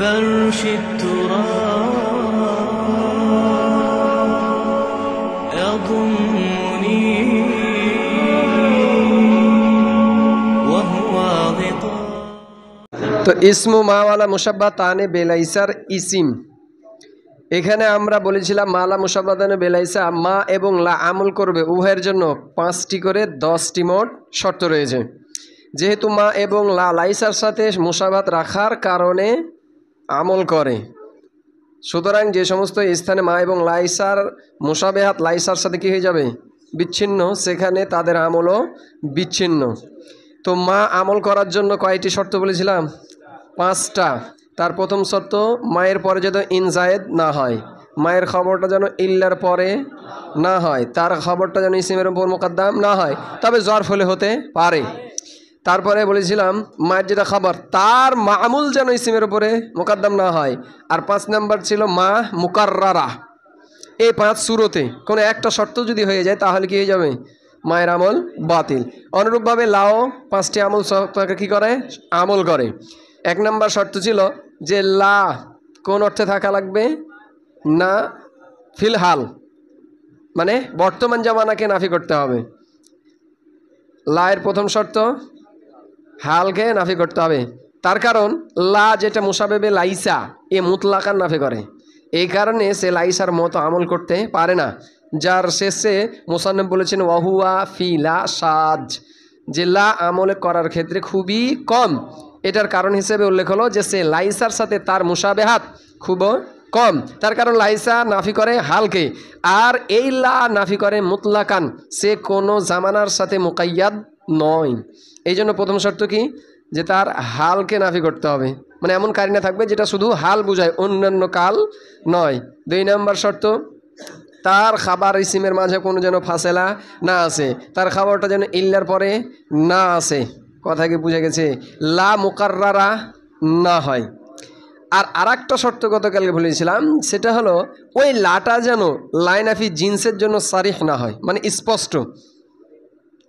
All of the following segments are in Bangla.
فرش التراب يضمني وهو غطاء। তো ইসমু মাওয়ালা মুশাব্বাহ তানে বেলাইসার ইসিম, এখানে আমরা বলেছিলাম মালা মুশাব্বাহ তানে বেলাইসা মা এবং লা আমল করবে উভয়ের জন্য 5টি করে 10টি মোট শর্ত রয়েছে। যেহেতু মা এবং লা লাইসার সাথে মুশাব্বাহ রাখার কারণে আমল করে, সুতরাং যে সমস্ত স্থানে মা এবং লাইসার মুশাব্বাহাত লাইসার সাথে কী হয়ে যাবে, বিচ্ছিন্ন, সেখানে তাদের আমলও বিচ্ছিন্ন। তো মা আমল করার জন্য কয়টি শর্ত বলেছিলাম? 5টা। তার প্রথম শর্ত মায়ের পরে যেন ইনজায়েদ না হয়, মায়ের খবরটা যেন ইল্লার পরে না হয়, তার খবরটা যেন ইসিমের উপর মোকাদ্দাম না হয়, তবে জরফ হলে হতে পারে। তারপরে বলেছিলাম মায়ের যেটা খবর তার মামুল যেন ইসিমের উপরে মোকাদ্দাম না হয়। আর 5 নাম্বার ছিল মা মুকাররারা। এই 5 সুরতে কোনো একটা শর্ত যদি হয়ে যায় তাহলে কি হয়ে যাবে, মায়ের আমল বাতিল। অনুরূপভাবে লাও 5টি আমল শর্তকে কী করে, আমল করে। 1 নাম্বার শর্ত ছিল যে লা কোন অর্থে থাকা লাগবে না, ফিলহাল মানে বর্তমান জামানাকে নাফি করতে হবে। লায়ের প্রথম শর্ত হালকে নাফি করতে হবে, তার কারণ লা যেটা মুশাব্বাহে লাইসা এ মুতলাকান নাফি করে, এই কারণে সে লাইসার মতো আমল করতে পারে না। যার শেষে মুসান্নিফ বলেছেন ওয়াহুয়া ফি লা সাজ, যে লা আমল করার ক্ষেত্রে খুবই কম। এটার কারণ হিসেবে উল্লেখ হলো যে সে লাইসার সাথে তার মুশাব্বাহাত খুব কম, তার কারণ লাইসা নাফি করে হালকে, আর এই লা নাফি করে মুতলাকান, সে কোনো জামানার সাথে মুকাইয়াদ নয়। এই জন্য প্রথম শর্ত কি, যে তার হালকে নাফি করতে হবে, মানে এমন কারিনা থাকবে যেটা শুধু হাল বুঝায়, অন্যান্য কাল নয়। 2 নাম্বার শর্ত তার খাবার ইসিমের মাঝে কোনো যেন ফাসেলা না আসে, তার খাবারটা যেন ইল্লার পরে না আসে। কথা কি বুঝে গেছে? লা মুকাররারা না হয়। আর আরেকটা শর্ত গতকালকে বলেছিলাম, সেটা হলো ওই লাটা যেন লাইনাফি জিন্সের জন্য সারিহ না হয়, মানে স্পষ্ট।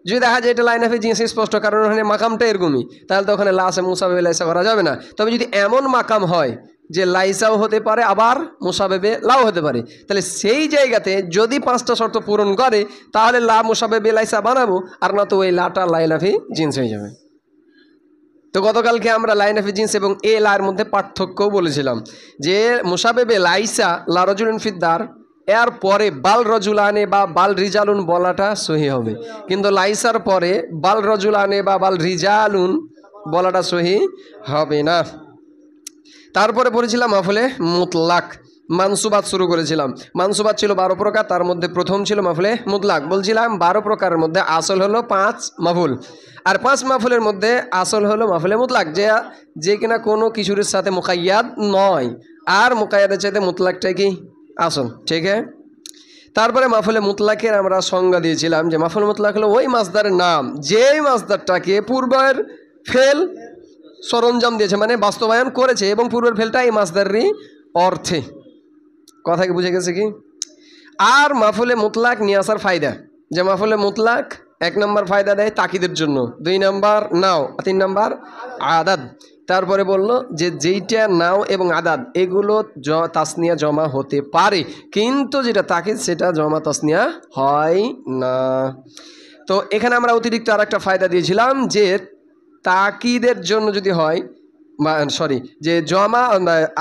যদি দেখা যায় এটা লাইনাফি জিন্স স্পষ্ট, কারণ ওখানে মাকামটা এরকমই, তাহলে তো ওখানে লাসে মুসাব্বাহে লাইসা করা যাবে না। তবে যদি এমন মাকাম হয় যে লাইসাও হতে পারে আবার মুসাব্বাহে লাও হতে পারে, তাহলে সেই জায়গাতে যদি 5টা শর্ত পূরণ করে তাহলে লা মুসাব্বাহে লাইসা বানাবো, আর না তো ওই লাটা লাইনাফি জিন্স হয়ে যাবে। তো গতকালকে আমরা লাইনাফি জিন্স এবং এ লার মধ্যে পার্থক্যও বলেছিলাম, যে মুসাব্বাহে লাইসা লা রাজুলুন ফিদ্দার এর পরে বাল রজুলানে বা বাল রিজালুন বলাটা সহি হবে, কিন্তু লাইসার পরে বাল রজুলানে বা বাল রিজালুন বলাটা সহি হবে না। তারপরে পড়েছিলাম মাফুলে মুতলাক, মানসুবাত শুরু করেছিলাম। মানসুবাত ছিল 12 প্রকার, তার মধ্যে প্রথম ছিল মাফুলে মুতলাক। বলছিলাম 12 প্রকারের মধ্যে আসল হলো 5 মাফুল, আর 5 মাফুলের মধ্যে আসল হলো মাফুলে মুতলাক, যে কিনা কোনো কিছুর সাথে মুকাইয়াদ নয়, আর মুকাইয়াদের চাইতে মুতলাকটাই কি আসল, ঠিক আছে। তারপরে মাফুলে মুতলাকের আমরা সংজ্ঞা দিয়েছিলাম যে মাফুল মুতলাক হলো ওই মাসদারের নাম যেই মাসদারটাকে পূর্বের ফেল সরঞ্জাম দিয়েছে, মানে বাস্তবায়ন করেছে, এবং পূর্বের ফেলটা এই মাসদারেরই অর্থে। কথা কি বুঝে গেছে কি? আর মাফুলে মুতলাক নিয়ে আসার ফায়দা, যে মাফুলে মুতলাক 1 নম্বর ফায়দা দেয় তাকিদের জন্য, 2 নম্বর নাও, 3 নম্বর আদাদ। তারপরে বললো যে যেইটা নাও এবং আদাদ এগুলো তাসনিয়া জমা হতে পারে, কিন্তু যেটা তাকিদ সেটা জমা তাসনিয়া হয় না। তো এখানে আমরা অতিরিক্ত আর একটা ফায়দা দিয়েছিলাম, যে তাকিদের জন্য যদি হয়, যে জমা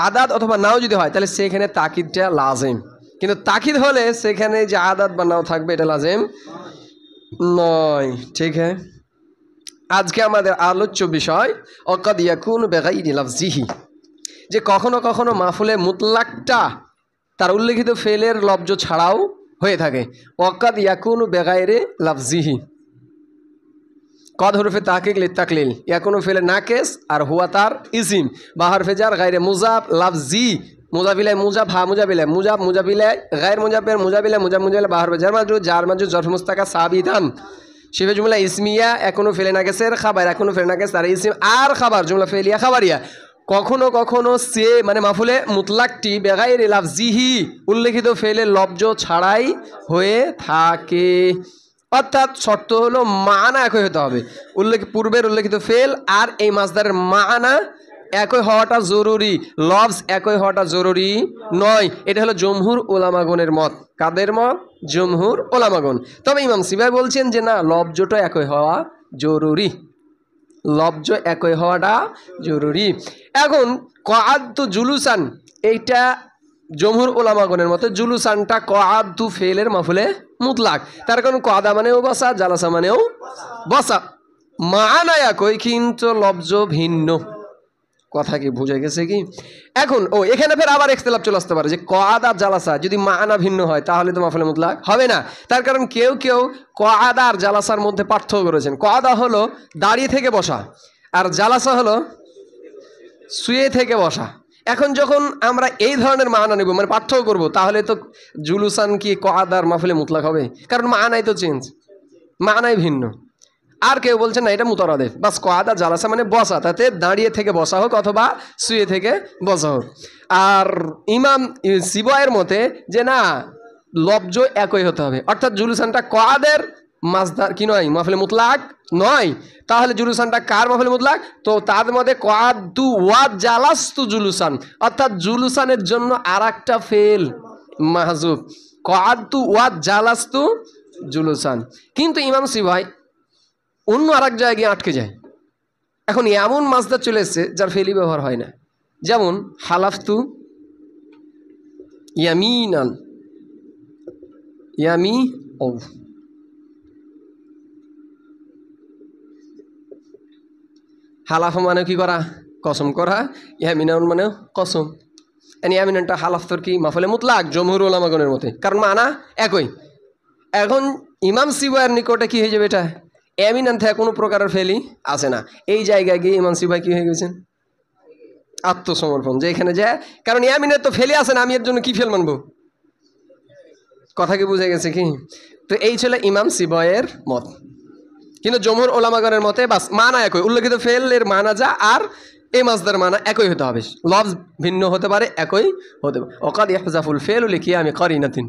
আদাদ অথবা নাও যদি হয় তাহলে সেখানে তাকিদটা লাজেম, কিন্তু তাকিদ হলে সেখানে যে আদাদ বা নাও থাকবে এটা লাজেম নয়, ঠিক আছে। আজকে আমাদের আলোচ্য বিষয় অকাদ ইয়াকুনু বিগাইরি লাফজিহি, যে কখনো কখনো মাফুলে মুতলাকটা তার উল্লেখিত ফেলের লফজ ছাড়াও হয়ে থাকে। অকাদ ইয়াকুনু বিগাইরি লাফজিহি, কদ হরফে তাহকিক লিতাকলিল, ইয়াকুনু ফেলে নাকেস আর হুয়া তার ইসিম, বা হরফে জার গায়রে মুজাব লাফজি, মুজাবিলাই মুজাব হা মুজাবিলাই মুজাব মুজাবিলাই গায়র মুজাবের মুজাবিলাই মুজাব মুজাবিলাই বা হরফে জার মাজু জরফ মুস্তাকা সাবিতান, শিবে জুমলা ইসমিয়া এখনো ফেলে নাকেসের খাবার, এখনো ফেলে নাকেস তার ইসিম আর খাবার জুমলা ফেলিয়া খাবারিয়া। কখনো কখনো সে মানে মাফুলে মুতলাকটি বেগাইরে লাফজিহি উল্লেখিত ফেলে লফজ ছাড়াই হয়ে থাকে, অর্থাৎ শর্ত হলো মানা একই হতে হবে, পূর্বের উল্লেখিত ফেল আর এই মাসদারের মানা একই হওয়াটা জরুরি, লফজ একই হওয়াটা জরুরি নয়। এটা হলো জমহুর ওলামাগণের মত। কাদের মত? জমহুর ওলামাগণ। তবে ইমাম সিবাই বলছেন যে না, লফজটা একই হওয়া জরুরি, লফজ একই হওয়াটা জরুরি। এখন কআদতু জুলুসান, এইটা জমহুর ওলামাগণের মতে জুলুসানটা কআদতু ফেলের মাফুলে মুতলাক। তার কারণ কআদা মানেও বসা, জালাসা মানেও বসা, মানা একই কিন্তু লফজ ভিন্ন। কথা কি বুঝে গেছে কি? এখন এখানে ফের আবার ইখতিলাফ চলে আসতে পারে যে কআদা জালাসা যদি মানা ভিন্ন হয় তাহলে তো মাফুলে মুতলাক হবে না। তার কারণ কেউ কেউ কআদা আর জালাসার মধ্যে পার্থক্য করেছেন। কআদা হলো দাঁড়িয়ে থেকে বসা, আর জালাসা হলো শুয়ে থেকে বসা। এখন যখন আমরা এই ধরনের মানা নেব, মানে পার্থক্য করব, তাহলে তো জুলুসান কি কআদার মাফুলে মুতলাক হবে? কারণ মানাই তো চেঞ্জ, মানাই ভিন্ন। আর কেউ বলছেন না, এটা মুতারাদিফ, বাস কআদা জালাসা মানে বসা, তাতে দাঁড়িয়ে থেকে বসা হোক অথবা শুয়ে থেকে বসা হোক। আর ইমাম সিবায়ের মতে যে না, লফজ একই হতে হবে, অর্থাৎ জুলুসানটা কআদের মাসদার কি নয়, মাফুলে মুতলাক নয়। তাহলে জুলুসানটা কার মাফুলে মুতলাক? তো তার মধ্যে কআদু ওয়া জালাস্তু জুলুসান, অর্থাৎ জুলুসানের জন্য আরেকটা ফেল মাহজুব, কআদু ওয়া জালাস্তু জুলুসান। কিন্তু ইমাম সিবাই অন্য আরেক জায়গায় আটকে যায়। এখন এমন মাসদার চলে এসছে যার ফেলি ব্যবহার হয় না, যেমন হালাফতু ইয়ামিনান, ইয়ামি ও হালাফ মানে কি করা? কসম করা। ইয়ামিনান মানে কসম। ইয়ামিনানটা হালাফতর কি মাফুলে মুতলাক জমহুর ওলামাগণের মতে, কারণ মানা একই। এখন ইমাম সিবাইয়ের নিকটে কি হয়ে যাবে? এটা ইয়ামিনান থেকে কোনো প্রকারের ফেলি আসে না। এই জায়গায় গিয়ে ইমাম সিবাই কি হয়ে গেছেন? আত্মসমর্পণ, যে এখানে যায়, কারণ ইয়ামিনের তো ফেলি আসে না, আমি এর জন্য কি ফেল মানবো? কথা কি বুঝে গেছে কি? তো এই ছিল ইমাম সিবাইয়ের মত। কিন্তু জমহুর ওলামাগণের মতে বাস মানা একই, উল্লেখিত ফেলের মানা যা আর এই মাসদার মানা একই হতে হবে, লফজ ভিন্ন হতে পারে, একই হতে পারে। ওকাদ ইহজাফুল ফেল লিখিয়া আমি করিনাতিন,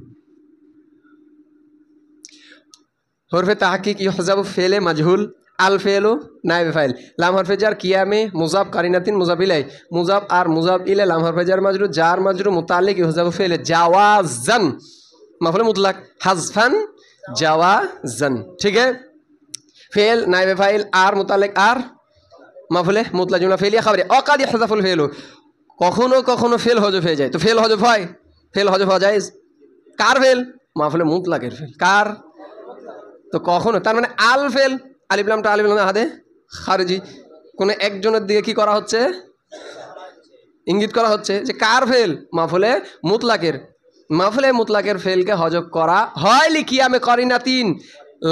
হরফে তাহকিক ইহজাবু ফেলে মাজহুল, আল ফেলু নায়েবে ফাইল, লাম হরফে জার কিয়ামে মুজাব কারিনাতিন মুজাব ইলাই, মুজাব আর মুজাব ইলে লাম হরফে জার মাজরু, জার মাজরু মুতাল্লিক ইহজাবু ফেলে জাওয়াজান মাফুলে মুতলাক হাজফান জাওয়াজান। ঠিক আছে, ফেল নায়েবে ফাইল আর মুতাল্লিক আর মাফুলে মুতলাক জুমলা ফেলিয়া খাবারে। অকাদ ইহজাফুল ফেলু, কখনো কখনো ফেল হজফ হয়ে যায়, তো ফেল হজফ হয়, ফেল হজফ হওয়া যায়। কার ফেল? মাফুলে মুতলাকের ফেল। কার? তো কখনো, তার মানে আল ফেল, আলিফ লামটা আলিফ লাম হাদে খারজি, কোনো একজনের দিকে কি করা হচ্ছে? ইঙ্গিত করা হচ্ছে যে কার ফেল? মাফুলে মুতলাকের। মাফুলে মুতলাকের ফেলকে হজব করা হয় লিকিয়ামে করিনাতিন,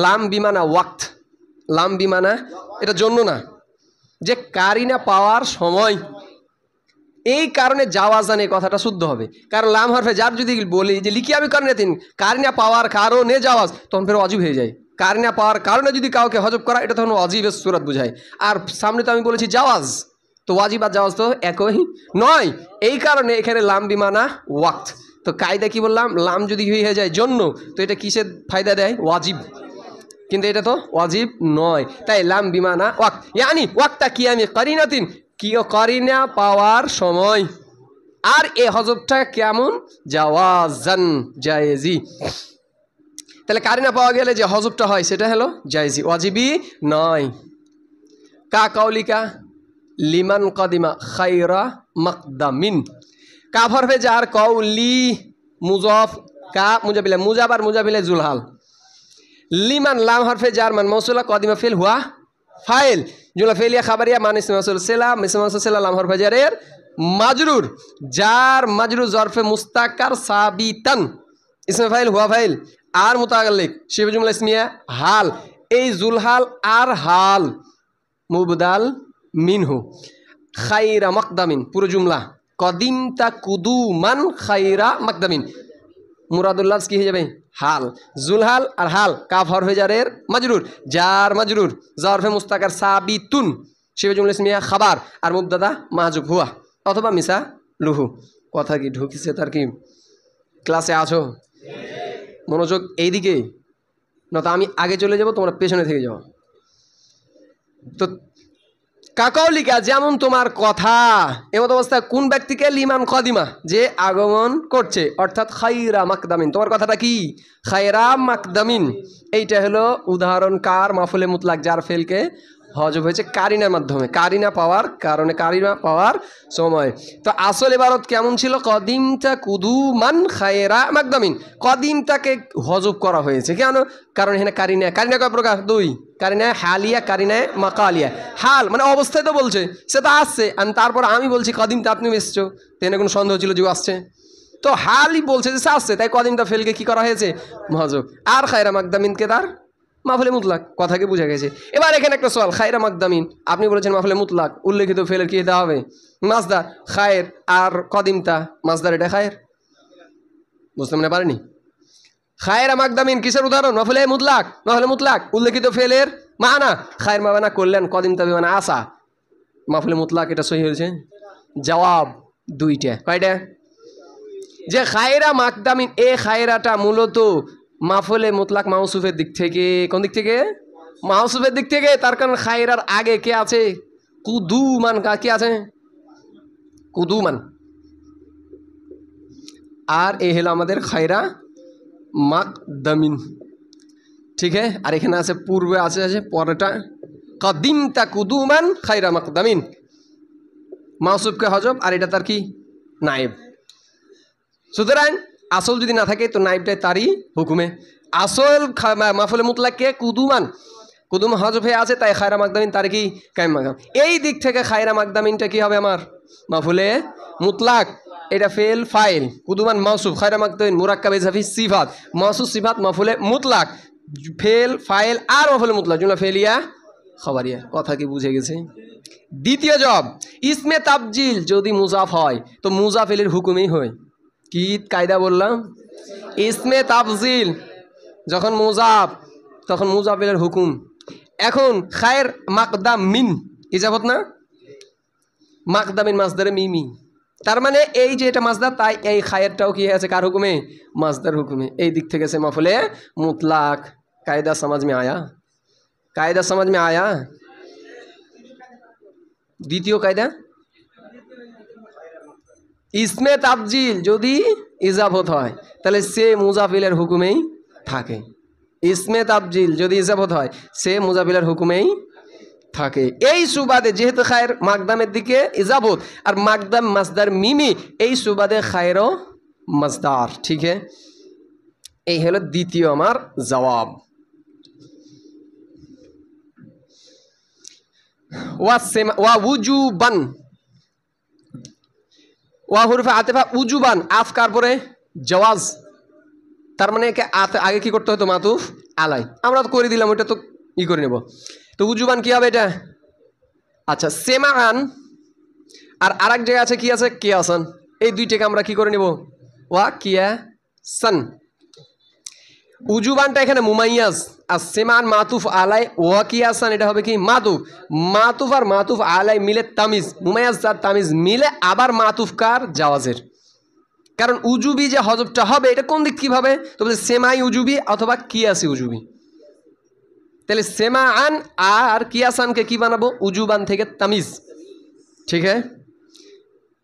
লাম বিমানা ওয়াক্ত, লাম বিমানা এটা জন্য না, যে কারিনা পাওয়ার সময়। এই কারণে জাওয়াজানে কথাটা শুদ্ধ হবে, কারণ লাম হরফে যার যদি বলি যে লিকিয়ামে করিনাতিন কারিনা পাওয়ার কারণে জাওয়াজ, তখন ফের অজীব হয়ে যায়। কারিনা পাওয়ার কারণে যদি কাউকে হজব করা, এটা তখন ওয়াজিবের সূরত বোঝায়। আর সামনে তো আমি বলেছি জাওয়াজ, তো ওয়াজিব আর জাওয়াজ তো একই নয়। এই কারণে এখানে লাম বিমানা ওয়াক্ত। তো কায়দা কি বললাম? লাম যদি হয়ে যায় জন্য, তো এটা কিসের ফায়দা দেয়? ওয়াজিব, কিন্তু এটা তো ওয়াজিব নয়। তাই লাম বিমানা ওয়াক্ত, ইয়ানি ওয়াক্তা কিয়ামি করিনাতিন, কি করিনা পাওয়ার সময়। আর এ হজবটা কেমন? জাওয়াজান, জায়েজি। তাহলে কারিনা পাওয়া গেলে যে হজবটা হয় সেটা হলো জায়েজি, ওয়াজিবি নয়। কা কাউলিকা লিমান কদিমা খাইরা মাকদামিন, কাফ হরফে জার কওলি মুজাফ, কা মুজাবিলে মুজাব আর মুজাবিলে জুলহাল, লিমান লাম হরফে জার মান মৌসুলা কদিমা ফিল হুয়া ফাইল, জুমলা ফেলিয়া খাবারিয়া মান ইসমে মাসউল সেলাম, ইসমে মাসউল সেলাম লাম হরফে জারের মাজরুর, জার মাজরুর জরফে মুস্তাকার সাবিতান, ইসমে ফাইল হুয়া ফাইল আর মুতাআল্লিক শিবে জুমলা ইসমিয়া হাল। এই জুলহাল আর হাল মুবদাল মিনহু, খাইরা মাকদামিন পুরো জুমলা, কদিমতা কুদুমান খাইরা মাকদামিন, মুরাদুল্লাহ কি হয়ে যাবে? হাল। জুলহাল আর হাল কাফ হরফে জারের মাজরুর, জার মাজরুর জরফে মুস্তাকার সাবিতুন শিবে জুমলা ইসমিয়া খাবার, আর মুবদাদা মাহজুব হুয়া অথবা মিসা লুহু। কথা কি ঢুকিছে? তার কি ক্লাসে আছো? মনোযোগ এইদিকে, না তো আমি আগে চলে যাব, তোমরা পেছনে থেকে যাও। তো কাকাউলিকা যেমন তোমার কথা, এমত অবস্থায় কোন ব্যক্তিকে লিমান কদিমা যে আগমন করছে, অর্থাৎ খাইরা মাকদামিন। তোমার কথাটা কি? খাইরা মাকদামিন। এইটা হলো উদাহরণ কার? মাফুলে মুতলাক, যার ফেলকে হজব হয়েছে কারিনার মাধ্যমে, কারিনা পাওয়ার কারণে, কারিনা পাওয়ার সময়। তো আসল ইবারত কেমন ছিল? কদিমটা কুদুমান খায়রা মাকদামিন। কদিমটাকে হজব করা হয়েছে কেন? কারণ এখানে কারিনা, কারিনা কয় প্রকার? দুই। কারিনায় হালিয়া, কারিনায় মাকালিয়া। হাল মানে অবস্থায় তো বলছে, সে তো আসছে, আর তারপর আমি বলছি কদিমটা আপনি এসছো, তেনে কোনো সন্দেহ ছিল যে আসছে? তো হালই বলছে যে সে আসছে, তাই কদিমটা ফেলকে কি করা হয়েছে? হজব। আর খায়রা মাকদামিনকে তার মাফুলে মুতলাক। কথাকে বুঝা গেছে। এবার এখানে একটা সওয়াল, খায়রা মাকদামিন আপনি বলেছেন মাফুলে মুতলাক, উল্লেখিত ফেলের কি দেওয়া হবে? মাজদার। খায়ের আর কদিমটা মাজদার, এটা খায়ের। বুঝতে মনে পারেনি? খায়রা মাকদামিন কিসের উদাহরণ? মাফুলে মুতলাক। মাফুলে মুতলাক উল্লেখিত ফেলের মানা, খায়ের মানা করলেন, কদিমটা বিমানা আসা, মাফুলে মুতলাক। এটা সহি হয়েছে। জবাব দুইটা। কয়টা? যে খায়রা মাকদামিন, এ খায়রাটা মূলত মাফুলে মুতলাক মাউসুফের দিক থেকে। কোন দিক থেকে? মাউসুফের দিক থেকে। তার কারণ খায়রার আগে কে আছে? কুদুমান। কে আছে? কুদুমান। আর এ হলো আমাদের খায়রা মাকদামিন। ঠিক আছে। আর এখানে আছে পূর্বে আছে পরেটা কদিমতা কুদুমান খায়রা মাকদামিন, মাউসুফকে হজব, আর এটা তার কি? নায়েব। সুতরাং আসল যদি না থাকে তো নাইবটাই তারই হুকুমে। আসল মাফুলে মুতলাককে কুদুমান, কুদুম হজব হয়ে আছে, তাই খায়রা মাকদামিন তার কি? কায়েম মাকাম। এই দিক থেকে খায়রা মাকদামিনটা কি হবে আমার? মাফুলে মুতলাক। এটা ফেল ফাইল, কুদুমান মাউসুফ, খায়রা মাকদামিন মুরাক্কাব ইজাফি সিফাত, মাউসুফ সিফাত মাফুলে মুতলাক, ফেল ফাইল আর মাফুলে মুতলাক, জুমলা ফেলিয়া খবরিয়া। কথা কি বুঝে গেছে? দ্বিতীয় জব, ইসমে তাবজিল যদি মুজাফ হয় তো মুজাফিলের হুকুমেই হয়। কি কায়দা বললাম? ইসমে তাফজিল যখন মুজাফ, তখন মুজাফিলের হুকুম। এখন খায়ের মাকদাম মিন ইজাফত না? মাকদামিন মাজদারে মিমি, তার মানে এই যে এটা মাজদার, তাই এই খায়েরটাও কি আছে? কার হুকুমে? মাজদার হুকুমে। এই দিক থেকে সে মাফুলে মুতলাক। কায়দা সমাজ মে আয়া? কায়দা সমাজ মে আয়া? দ্বিতীয় কায়দা, ইসমে তাবজিল যদি ইজাফত হয় তাহলে সে মুজাফিলের হুকুমেই থাকে। ইসমে তাবজিল যদি ইজাফত হয় সে মুজাফিলের হুকুমেই থাকে। এই সুবাদে যেহেতু খায়ের মাকদামের দিকে ইজাফত আর মাকদাম মাজদার মিমি, এই সুবাদে খায়েরও মাজদার। ঠিক আছে, এই হলো দ্বিতীয় আমার জবাব। ওয়া উজুবান, ওয়া হুরফে আতেফা উজুবান, আফকার পরে জওয়াজ, তার মানে আগে কি করতে হতো? মাতুফ আলাই। আমরা তো করে দিলাম, ওইটা তো ই করে নেব। তো উজুবান কি হবে এটা? আচ্ছা, সেমান আর আরেক জায়গায় আছে কি আছে? কিয়াসান। এই দুইটাকে আমরা কি করে নেব? ওয়া কিয়াসান। উজুবানটা এখানে মুমাইয়াজ, আর সেমান মাতুফ আলাই, ওয়া কিয়াসান এটা হবে কি? মাতুফ। মাতুফ আর মাতুফ আলাই মিলে তামিজ, মুমাইয়াজ আর তামিজ মিলে আবার মাতুফ কার? জাওয়াজের। কারণ উজুবি যে হজবটা হবে এটা কোন দিক কিভাবে? তো বলছে সেমাই উজুবি অথবা কিয়াসি উজুবি। তাহলে সেমা আন আর কিয়াসানকে কি বানাবো? উজুবান থেকে তামিজ। ঠিক আছে,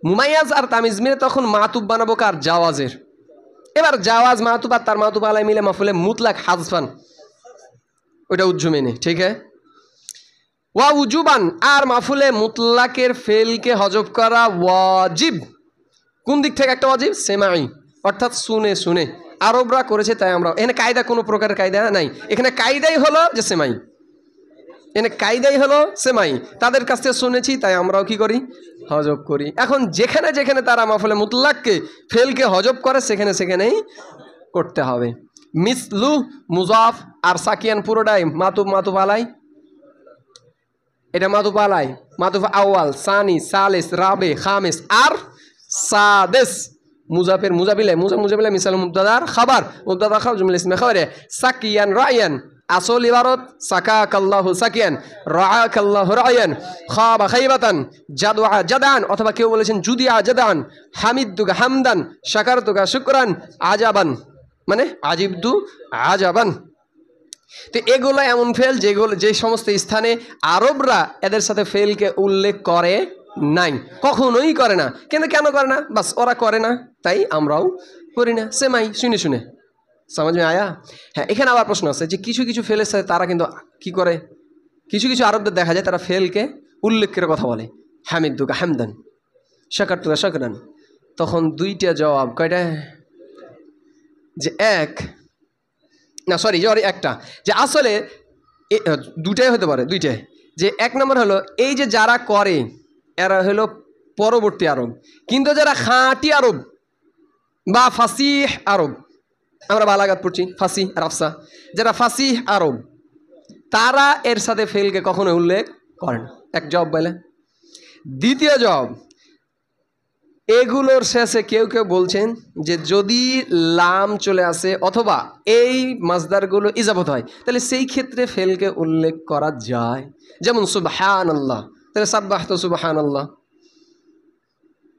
মুমাইয়াজ আর তামিজ মিলে তখন মাতুব বানাবো কার? জাওয়াজের। এবার জাওয়াজ মাতুব আর তার মাতুব আলাই মিলে মাফুলে মুতলাক হাজফান, ওইটা উজ্জু মেনে। ঠিক আছে, ওয়া উজুবান আর মাফুলে মুতলাকের ফেলকে হজব করা ওয়াজিব। কোন দিক থেকে একটা ওয়াজিব? সেমাই, অর্থাৎ শুনে শুনে আরবরা করেছে তাই আমরা। এখানে কায়দা কোনো প্রকারের কায়দা নাই, এখানে কায়দাই হলো যে সেমাই, এখানে কায়দাই হলো সেমাই। তাদের কাছ থেকে শুনেছি তাই আমরাও কি করি? হজব করি। এখন যেখানে যেখানে তারা মাফুলে মুতলাককে ফেলকে হজব করে সেখানে সেখানেই করতে হবে। মিসলু মুজাফ আর সাকিয়ান পুরোটাই মাতুব, মাতুব আলাই, এটা মাতুব আলাই, মাতুব আউয়াল, সানি, সালিস, রাবে, খামিস আর সাদেস। মুজাফের মুজাবিলে, মুজাবিলে মিসাল মুবতাদার খাবার, মুবতাদা খাবার জুমলা ইসমে খাবারে। সাকিয়ান রায়ান, আসল ইবারত সাকাকাল্লাহু সাকিয়ান, রাআকাল্লাহু রায়ান, খাবা খাইবাতান, জাদুআ জাদান, অথবা কেউ বলেছেন জুদিআ জাদান, হামিদতুকা হামদান, শাকারতুকা শুকরান, আজাবান মানে আজিবতু আজাবান। তো এগুলো এমন ফেল যেগুলো যে সমস্ত স্থানে আরবরা এদের সাথে ফেলকে উল্লেখ করে নাই, কখনোই করে না। কিন্তু কেন করে না? বাস ওরা করে না, তাই আমরাও করি না। সেমাই শুনে শুনে সমাজ মে আয়া। হ্যাঁ, এখানে আবার প্রশ্ন আছে যে কিছু কিছু ফেলের সাথে তারা কিন্তু কি করে, কিছু কিছু আরবদের দেখা যায় তারা ফেলকে উল্লেখ করে কথা বলে, হামিদুকা হামদান, শাকারতুকা শাকরান। তখন দুইটা জবাব, কয়টা? যে এক না, সরি একটা, যে আসলে দুটাই হতে পারে, দুইটাই। যে এক নম্বর হলো এই যে যারা করে এরা হলো পরবর্তী আরব, কিন্তু যারা খাঁটি আরব বা ফাসিহ আরব, আমরা বালাগাত পড়ছি ফাসিহ আর আফসা, যারা ফাসিহ আরব তারা এর সাথে ফেলকে কখনো উল্লেখ করে না। এক জবাব বলে। দ্বিতীয় জবাব, এগুলোর শেষে কেউ কেউ বলছেন যে যদি লাম চলে আসে অথবা এই মাসদারগুলো ইজাবত হয় তাহলে সেই ক্ষেত্রে ফেলকে উল্লেখ করা যায়। যেমন সুবহানাল্লাহ, তাহলে সাব্বাহতু সুবহানাল্লাহ,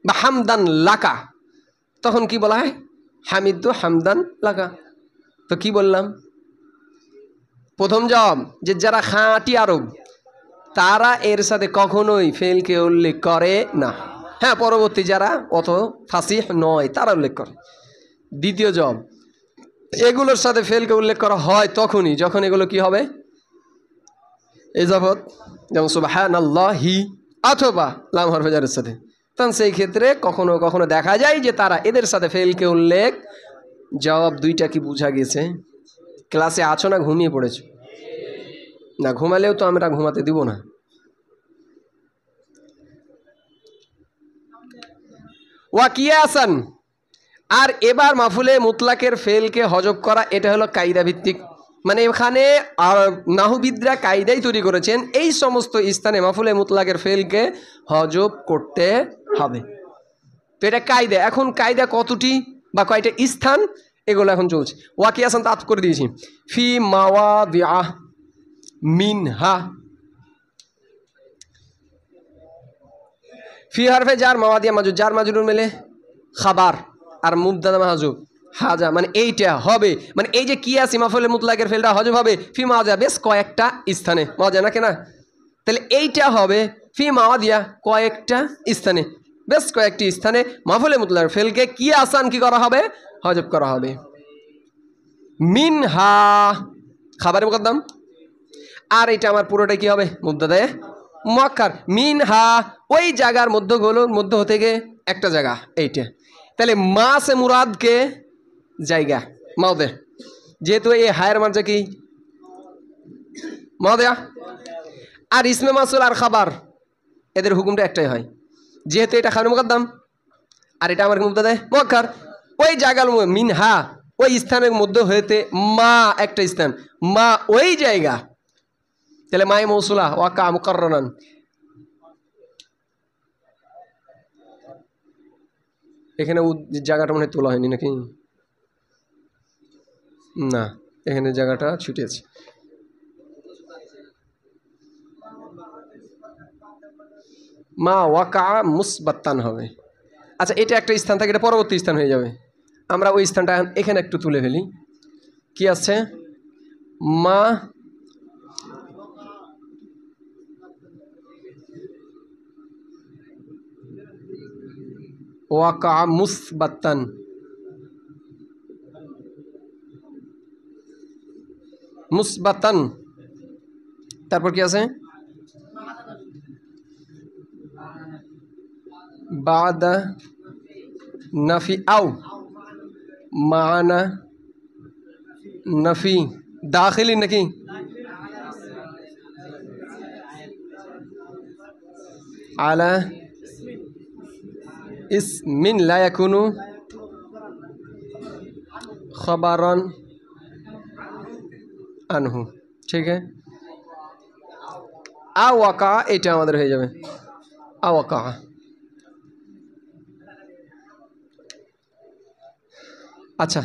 বা হামদান লাকা, তখন কি বলা হয়? হামিদু হামদান লাকা। তো কি বললাম? প্রথম জবাব যে যারা খাঁটি আরব তারা এর সাথে কখনোই ফেলকে উল্লেখ করে না। হ্যাঁ, পরবর্তী যারা অত ফাসিহ নয় তারা উল্লেখ করে। দ্বিতীয় জবাব, এগুলোর সাথে ফেলকে উল্লেখ করা হয় তখনই যখন এগুলো কি হবে? ইজাফত, যেমন সুবহানাল্লাহি অথবা লাম হরফে জারের সাথে। তখন সেই ক্ষেত্রে কখনো কখনো দেখা যায় যে তারা এদের সাথে ফেলকে উল্লেখ। জবাব দুইটা কি বোঝা গেছে? ক্লাসে আছো না ঘুমিয়ে পড়েছো? না ঘুমালেও তো আমরা ঘুমাতে দিব না। ওয়াকিয়াসান, আর এবার মাফুলে মুতলাকের ফেলকে হজব করা, এটা হলো কায়দা ভিত্তিক। মানে এখানে নাহুবিদরা কায়দাই তৈরি করেছেন এই সমস্ত স্থানে মাফুলে মুতলাকের ফেলকে হজব করতে হবে। তো এটা কায়দা। এখন কায়দা কতটি বা কয়টা স্থান এগুলো এখন চলছে। ওয়াকিয়াসান তাৎ করে দিয়েছি, ফি মাওয়াদিআ মিনহা, ফি হারফে জার মাওয়াদিয়া মাজুর, জার মাজরুর মেলে খাবার আর মুবতাদা মাহজুব হাজা, মানে এইটা হবে। মানে এই যে কি আছে মাফুলে মুতলাকের ফেলটা হজব হবে ফি মাওয়াদিয়া, বেশ কয়েকটা স্থানে, মাওয়াদিয়া না কেনা, তাহলে এইটা হবে ফি মাওয়াদিয়া, কয়েকটা স্থানে, বেশ কয়েকটি স্থানে মাফুলে মুতলাকের ফেলকে কি আসান কি করা হবে? হজব করা হবে। মিনহা খাবারে মুকদ্দম, আর এটা আমার পুরোটাই কি হবে? মুবতাদায়ে মুআক্কার। মিনহা ওই জায়গার মধ্য থেকে একটা জায়গা এইটা, তাহলে মা সে মুরাদকে জায়গা মাওদে, যেহেতু এই হায়ের মার্জা কি মাওদেয়া, আর ইসমে মাসুল আর খাবার এদের হুকুমটা একটাই হয়, যেহেতু এটা খাবার মুকদ্দম আর এটা আমার মুবতাদায়ে মুআক্কার। ওই জায়গার মিনহা ওই স্থানের মধ্যে হইতে মা একটা স্থান, মা ওই জায়গা, তাহলে মায়ে মৌসুলা ওয়াকা মুকাররানান। এখানে জায়গাটা মনে হয় তোলা হয়নি নাকি? না, এখানে জায়গাটা ছুটেছে। মা ওয়াকা মুসবাত্তান হবে। আচ্ছা, এটা একটা স্থান থাকে, এটা পরবর্তী স্থান হয়ে যাবে। আমরা ওই স্থানটা এখানে একটু তুলে ফেলি। কি আছে? মা ওয়াকা মুসবাত্তান, মুসবাতান, তারপর কি আছে? বাদা নাফি আও মানা নাফি দাখিলি নাকি? আলা ইসমিন লা ইয়াকুনু খবরন আনহু। ঠিক আছে, আওয়াকা এটা আমাদের হয়ে যাবে আওয়াকা। আচ্ছা,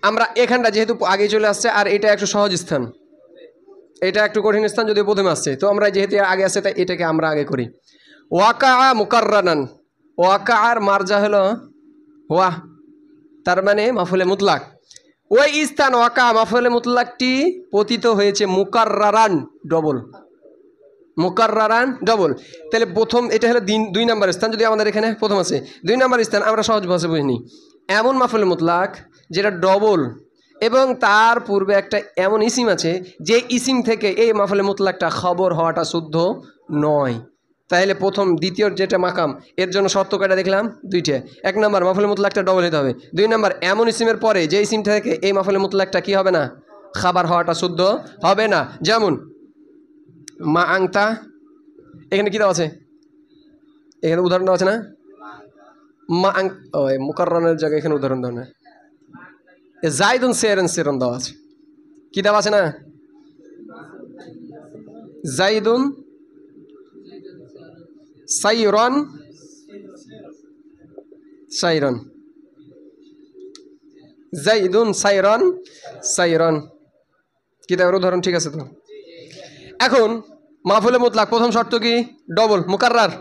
আমরা এখানটা যেহেতু আগে চলে আসছে আর এটা একটু সহজ স্থান, এটা একটু কঠিন স্থান যদিও প্রথমে আসছে, তো আমরা যেহেতু আগে আসছে তাই এটাকে আমরা আগে করি। ওয়াকা মুকাররানান, ওয়াকা আর মারজা হলো ওয়া, তার মানে মাফুলে মুতলাক। ওই স্থান ওয়াকা মাফুলে মুতলাকটি পতিত হয়েছে মুকাররারান ডবল, মুকাররারান ডবল। তাহলে প্রথম এটা হলো 2 নম্বর স্থান, যদি আমাদের এখানে প্রথম আছে 2 নম্বর স্থান আমরা সহজ ভাষা বুঝিনি। এমন মাফুলে মুতলাক যেটা ডবল এবং তার পূর্বে একটা এমন ইসিম আছে যে ইসিম থেকে এই মাফুলে মুতলাকটা খবর হওয়াটা শুদ্ধ নয়। তাহলে প্রথম দ্বিতীয় যেটা মাকাম এর জন্য শর্ত কয়টা দেখলাম? 2টা। 1 নম্বর মাফুলে মুতলাকটা ডবল হতে হবে। 2 নম্বর এমন ইসিমের পরে যে ইসিম থেকে এই মাফুলে মুতলাকটা কি হবে না? খাবার হওয়াটা শুদ্ধ হবে না। যেমন মা আংতা, এখানে কি দেওয়া আছে? এখানে উদাহরণ দেওয়া আছে না? মা আং মুকাররানের জায়গায় এখানে উদাহরণ দেওয়া না, জাইদুন সেরন সেরন দেওয়া আছে। কি দেওয়া আছে না? জাইদুন সাইরন সাইরন, জাইদুন সাইরন সাইরন। কি দেওয়ার উদাহরণ? ঠিক আছে তো। এখন মাফুলে মুতলাক প্রথম শর্ত কি? ডবল মুকাররার।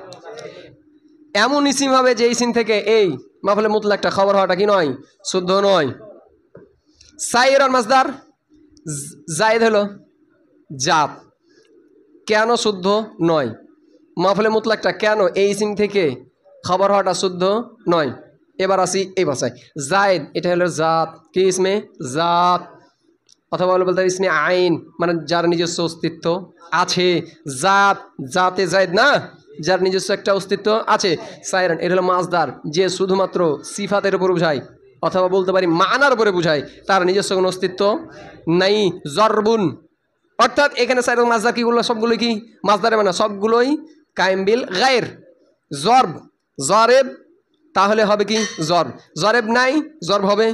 এমন ইসিম হবে যে ইসিম থেকে এই মাফুলে মুতলাকটা খবর হওয়াটা কি নয়? শুদ্ধ নয়। সাইরন মাসদার, জায়েদ হলো জাত, কেন শুদ্ধ নয়? মাফুলে মুতলাকটা কেন এই ইসিম থেকে খবর হওয়াটা শুদ্ধ নয়? এবার আসি এই ভাষায়। জায়েদ এটা হলো জাত, কি ইসমে? জাত, অথবা বলতে ইসমে আইন, মানে যার নিজস্ব অস্তিত্ব আছে। জাত, জাতে জায়েদ না, যার নিজস্ব একটা অস্তিত্ব আছে। সাইরান এটা হলো মাসদার, যে শুধুমাত্র সিফাতের উপর বুঝায়, অথবা বলতে পারি মানার উপরে বুঝায়, তার নিজস্ব কোনো অস্তিত্ব নাই। জরবুন, অর্থাৎ এখানে সাইরান মাসদার কিগুলো? সবগুলোই কি মাসদারে মানে সবগুলোই কায়েম বিল গায়ের। জরব, জরেব, তাহলে হবে কি? জরব। জরেব নাই, জরব হবে।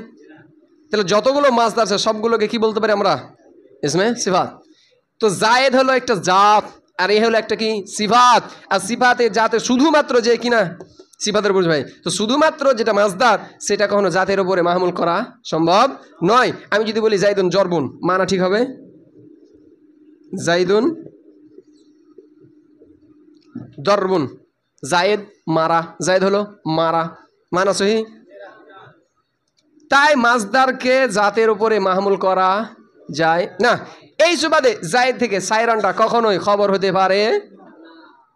তাহলে যতগুলো মাসদার আছে সবগুলোকে কি বলতে পারি আমরা? ইসমে সিফাত। তো জায়েদ হলো একটা জাত, আর এ হলো একটা কি? সিফাত। আর সিফাতে জাতে শুধুমাত্র যে কিনা সিফাতের বুঝবে, তো শুধুমাত্র যেটা মাসদার সেটা কখনো জাতের উপরে মাহমুল করা সম্ভব নয়। আমি যদি বলি জাইদুন জরবুন, মানা ঠিক হবে জাইদুন দরবুন, জায়েদ মারা, জায়েদ হলো মারা, মানা সহি। তাই মাসদারকে জাতের উপরে মাহমুল করা যায় না। এই সুবাদে জায়েদ থেকে সাইরানটা কখনোই খবর হতে পারে,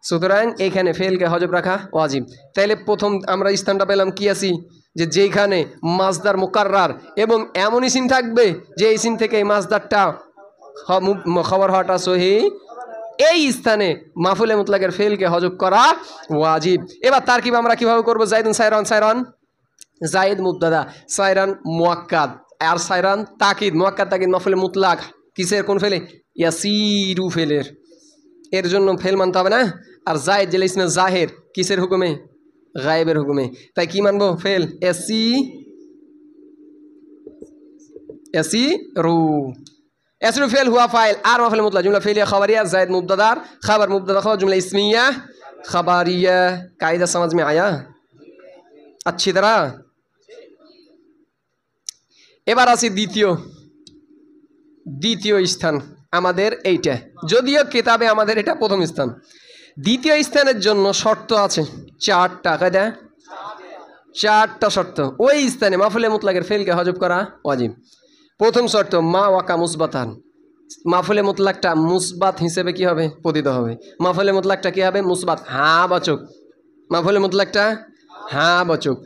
সুতরাং এখানে ফেলকে হজব রাখা ওয়াজিব। তাইলে প্রথম আমরা স্থানটা পেলাম কি আছি? যে যেখানে মাসদার মুকাররার এবং এমন ইসিম থাকবে যে ইসিম থেকে এই মাসদারটা খবর হওয়াটা সহি, এই স্থানে মাফুলে মুতলাকের ফেলকে হজব করা ওয়াজিব। এবার তারকিব আমরা কিভাবে করব? জাইদুন সাইরান সাইরান, জায়েদ মুবতাদা, সাইরান মুয়াক্কাদ, আর সাইরান তাকিদ। মুয়াক্কাদ তাকিদ মাফুলে মুতলাক কিসের? কোন ফেলে? ইয়াসিরু ফেলের, এর জন্য ফেল মানতে হবে না। আর জায়েদ জেলে ইসমে জাহের, কিসের হুকুমে? গায়েবের হুকুমে। তাই কি মানবো? ফেল এসি এসি রু, এসরু ফেল হুয়া ফাইল। আর মাফুলে মুতলাক জুমলা ফেলিয়া খাবারিয়া, জায়েদ মুবতাদার, খাবার মুবতাদা খাবার, জুমলা ইসমিয়া খাবারিয়া। কায়দা समझ में आया अच्छी तरह? এবার আসি দ্বিতীয় স্থান আমাদের এইটা, যদিও কিতাবে আমাদের এটা প্রথম স্থান। দ্বিতীয় স্থানের জন্য শর্ত আছে 4টা। কায়দা 4টা শর্ত। ওই স্থানে মাফুলে মুতলাকের ফেলকে হজব করা ওয়াজিব। প্রথম শর্ত মা ওয়াকা মুসবাতান, মাফুলে মুতলাকটা মুসবাত হিসেবে কি হবে? পতিত হবে। মাফুলে মুতলাকটা কি হবে? মুসবাত, হ্যাঁ বাচক। মাফুলে মুতলাকটা হ্যাঁ বাচক।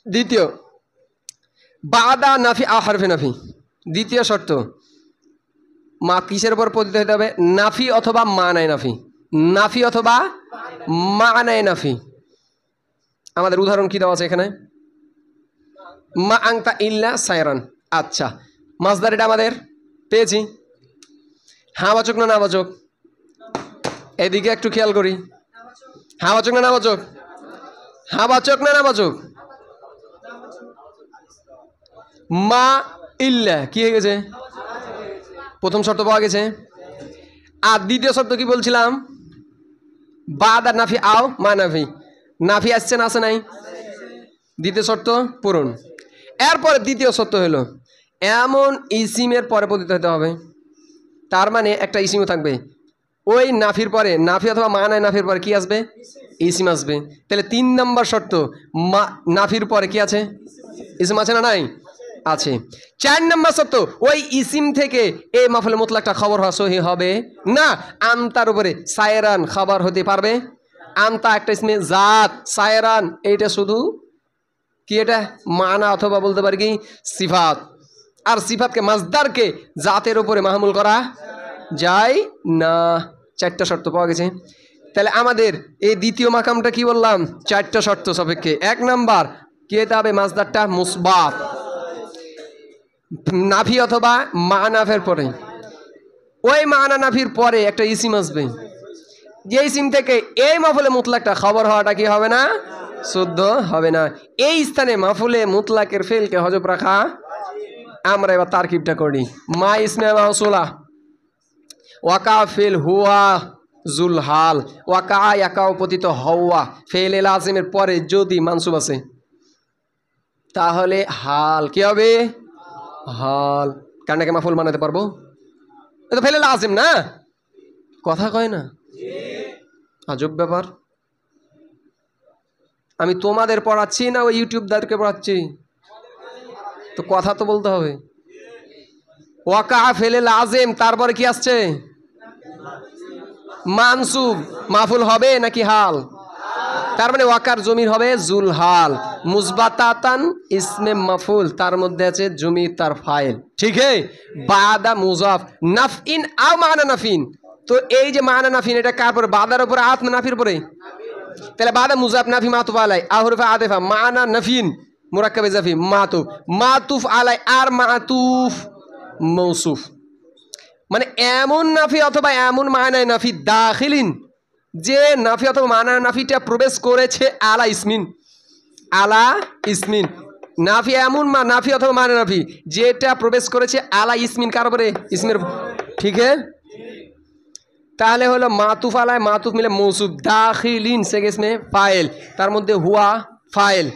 দ্বিতীয় বাদা নাফি আ হারফে নাফি, দ্বিতীয় শর্ত মা কিসের উপর পতিত হতে হবে? নাফি অথবা মানায় নাফি, নাফি অথবা মানায় নাফি। আমাদের উদাহরণ কি দেওয়া আছে এখানে? মা আংতা ইল্লা সাইরান। আচ্ছা, মাসদার এটা আমাদের পেয়েছি, হ্যাঁ বাচক না না বাচক? এদিকে একটু খেয়াল করি, হ্যাঁ বাচক না না বাচক? হ্যাঁ বাচক না না বাচক? মা ইল্লা কি হয়ে গেছে? প্রথম শর্ত পাওয়া গেছে। আর দ্বিতীয় শর্ত কি বলছিলাম? বাদা নাফি আও মা নাফি, নাফি আসছে না আসে নাই? দ্বিতীয় শর্ত পূরণ। এরপরে দ্বিতীয় শর্ত হলো এমন ইসিমের পরে পতিত হতে হবে, তার মানে একটা ইসিমও থাকবে ওই নাফির পরে, নাফি অথবা মানায় নাফির পরে কি আসবে? ইসিম আসবে। তাহলে 3 নম্বর শর্ত, নাফির পরে কি আছে? ইসিম আছে না নাই? আছে। 4 নম্বর শর্ত ওই ইসিম থেকে এই মাফুলে মুতলাকটা খবর হওয়া সহি হবে না। আনতার উপরে সায়রান খবর হতে পারবে। আনতা একটা ইসমে জাত, সায়রান এইটা শুধু কি এটা মানা অথবা বলতে পারি কি সিফাত। আর সিফাতকে মাজদারকে জাতের উপরে মাহমুল করা যায় না। 4টা শর্ত পাওয়া গেছে। তাহলে আমাদের এই দ্বিতীয় মাকামটা কি বললাম? 4টা শর্ত সাপেক্ষে। 1 নাম্বার কি হতে হবে? মাজদারটা মুসবাত, নাফি অথবা মানাফের পরে। ওই মানা নাফির পরে একটা ইসিম আসবে, যে ইসিম থেকে এই মাফুলে মুতলাকটা খবর হওয়াটা কি হবে না? শুদ্ধ হবে না। এই স্থানে মাফুলে মুতলাকের ফেলকে হজব রাখা। আমরা এবার তারকিবটা করি। মা ইসমে মাউসুলা, ওয়াকা ফেল হুয়া জুলহাল, ওয়াকা ইয়াকাও পতিত হওয়া ফেল লাজিমের পরে যদি মানসুব আছে তাহলে হাল কি হবে? হাল। কারণকে মাফুল বানাতে পারবো? এটা ফেলে লাজিম না, কথা কয় না, আজব ব্যাপার। আমি তোমাদের পড়াচ্ছি না ওই ইউটিউবদারকে পড়াচ্ছি? তো কথা তো বলতে হবে। ওয়াকা ফেলে লাজিম, তারপরে কি আসছে? মানসুব। মাফুল হবে নাকি হাল? তার মানে ওয়াকার জমির হবে জুলহাল। মুজবাতাতান ইসমে মাফুল, তার মধ্যে আছে জমি তার ফাইল। ঠিক আছে। বাদা মুজাফ নাফইন আও মানা নাফিন। তো এই যে মানা নাফিন এটা কার পরে? বাদার উপরে, আতম নাফির পরে। তাহলে বাদা মুজাফ নাফি মাতুফ আলাই, আহরফে আতিফা মানা নাফিন মুরাক্কাবে জাফি মাতুফ, মাতুফ আলাই আর মাতুফ মৌসুফ। মানে এমন নাফি অথবা এমন মানায় নাফি দাখিলিন, যে নাফি অথবা মানা নাফিটা প্রবেশ করেছে আলা ইসমিন, আলা ইসমিন। নাফি এমন নাফি অথবা মানা নাফি যেটা প্রবেশ করেছে আলা ইসমিন, কার উপরে? ইসমের। ঠিক আছে। তাহলে হলো মাতুফ আলায় মাতুফ মিলে মৌসুফ, দাখিলিন সে ইসমে ফাইল, তার মধ্যে হুয়া ফাইল,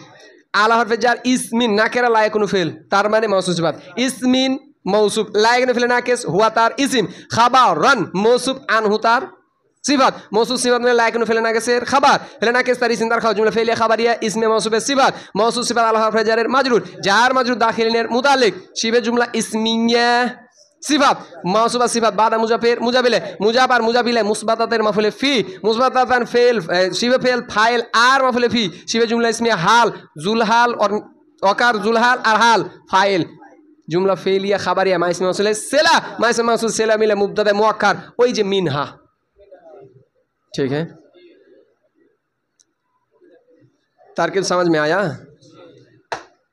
আলা হরফে জার ইসমিন নাকেরা লায়ে কোনো ফেল, তার মানে মৌসুফ সিফাত। ইসমিন মৌসুফ লায়ে কোনো ফেলে নাকেস, হুয়া তার ইসিম, খাবারান মৌসুফ আনহু তার সিফাত। মৌসুফ সিফাত মানে লায়ে কোনো ফেলে নাকেসের খাবার, ফেলে নাকেস তার ইসিম তার খাওয়া, জুমলা ফেলিয়া খাবারিয়া ইসমে মৌসুফের সিফাত। মৌসুফ সিফাত আলা হরফে জারের মাজরুর, জার মাজরুর দাখিলিনের মুতাল্লিক, শিবে জুমলা ইসমিয়া সিফাত। মাউসুবা সিফাত বাদা মুজাফের মুজাবিলে, মুজাব আর মুজাবিলে মুসবাতাতের মাফুলে ফি, মুসবাতাতান ফেল শিবে ফেল ফাইল আর মাফুলে ফি, শিবে জুমলা ইসমিয়া হাল, জুলহাল और ওয়াকার জুলহাল আর হাল ফাইল, জুমলা ফেলিয়া খাবারিয়া মাইসমে মাউসুলে সেলা, মাইসমে মাউসুল সেলা মিলে মুবতাদা মুআক্কার, ওই যে মিনহা। ठीक है। तारकिब समझ में आया?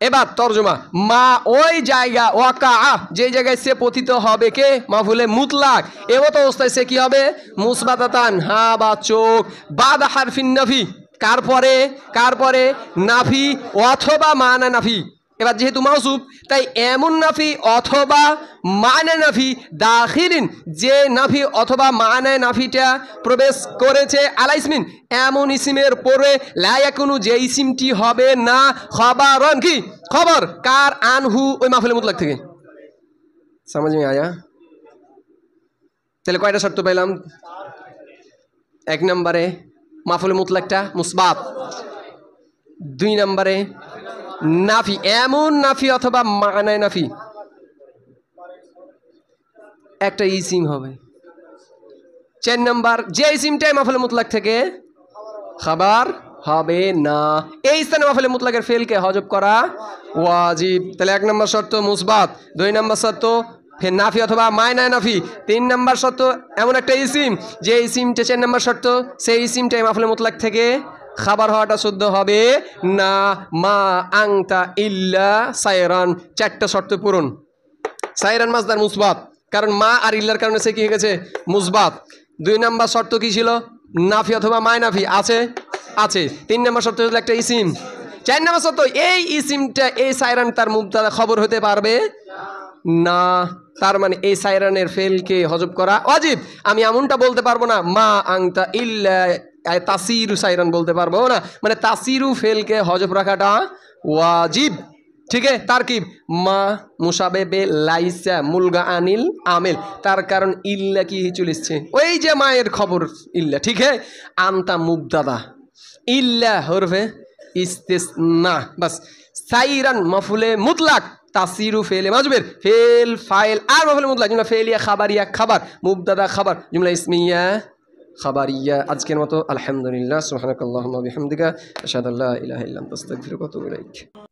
এবার তরজমা। মা ওই জায়গা, ওয়াকা যে জায়গায় সে পতিত হবে কে? মাফুলে মুতলাক। এমত অবস্থায় সে কি হবে? মুসবাতাতান হা বা চোখ, বাদা হারফিন নাফি, কার পরে? কার পরে? নাফি অথবা মানা নাফি। এবার যেহেতু মাউসুফ তাই এমন নাফি অথবা মানা নাফি দাখিলিন, যে নাফি অথবা মানা নাফিটা প্রবেশ করেছে আলা ইসমিন এমন ইসিমের পরে, লা ইয়াকুনু যে ইসিমটি হবে না খবরন কি খবর, কার? আনহু ওই মাফুলে মুতলাক থেকে। समझ में आया? তাহলে কয়টা শর্ত পেলাম? 1 নম্বরে মাফুলে মুতলাকটা মুসবাত, 2 নম্বরে নাফি এমন নাফি অথবা মানায় নাফি একটা ইসিম হবে, 4 নম্বর যে ইসিমটাই মাফুলে মুতলাক থেকে খাবার হবে না। এই স্থানে মাফুলে মুতলাকের ফেলকে হজব করা ওয়াজিব। তাহলে 1 নম্বর শর্ত মুসবাত, 2 নম্বর শর্ত ফের নাফি অথবা মায়না নাফি, 3 নম্বর শর্ত এমন একটা ইসিম যে ইসিমটা 4 নম্বর শর্ত সেই ইসিমটাই মাফুলে মুতলাক থেকে খাবার হওয়াটা শুদ্ধ হবে না। মা আংতা ইল্লা সায়রান, 4টা শর্ত পূরণ। সায়রান মাজদার মুসবাত, কারণ মা আর ইল্লার কারণে সে কি হয়ে গেছে? মুসবাত। 2 নম্বর শর্ত কি ছিল? নাফি অথবা মায় নাফি আছে, আছে। 3 নম্বর শর্ত হলো একটা ইসিম। 4 নম্বর শর্ত এই ইসিমটা এই সায়রান তার মুবতাদা খবর হতে পারবে না, তার মানে এই সায়রানের ফেলকে হজব করা ওয়াজিব। আমি এমনটা বলতে পারবো না মা আংতা ইল্লা তাসিরু সাইরান বলতে পারবো না, মানে তাসিরু ফেলকে হজব রাখাটা ওয়াজিব। ঠিক আছে। তারকিব মা মুসাবে বে লাইসা মুলগা আনিল আমেল, তার কারণ ইল্লা কি চলেছে ওই যে মায়ের খবর ইল্লা। ঠিক আছে। আনতা মুবতাদা, ইল্লা হরফে ইস্তিসনা বাস। সাইরান মাফুলে মুতলাক, তাসিরু ফেলে মাজবের, ফেল ফাইল আর মাফুলে মুতলাক, জুমলা ফেলিয়া খাবারিয়া খাবার, মুবতাদা খাবার, জুমলা ইসমিয়া খাবারিয়া। আজকের মতো আলহামদুলিল্লাহ, সুবহানাকাল্লাহুম্মা ওয়া বিহামদিকা, আশহাদু আল্লা ইলাহা ইল্লা আনতা, আস্তাগফিরুকা ওয়া আতুবু ইলাইক।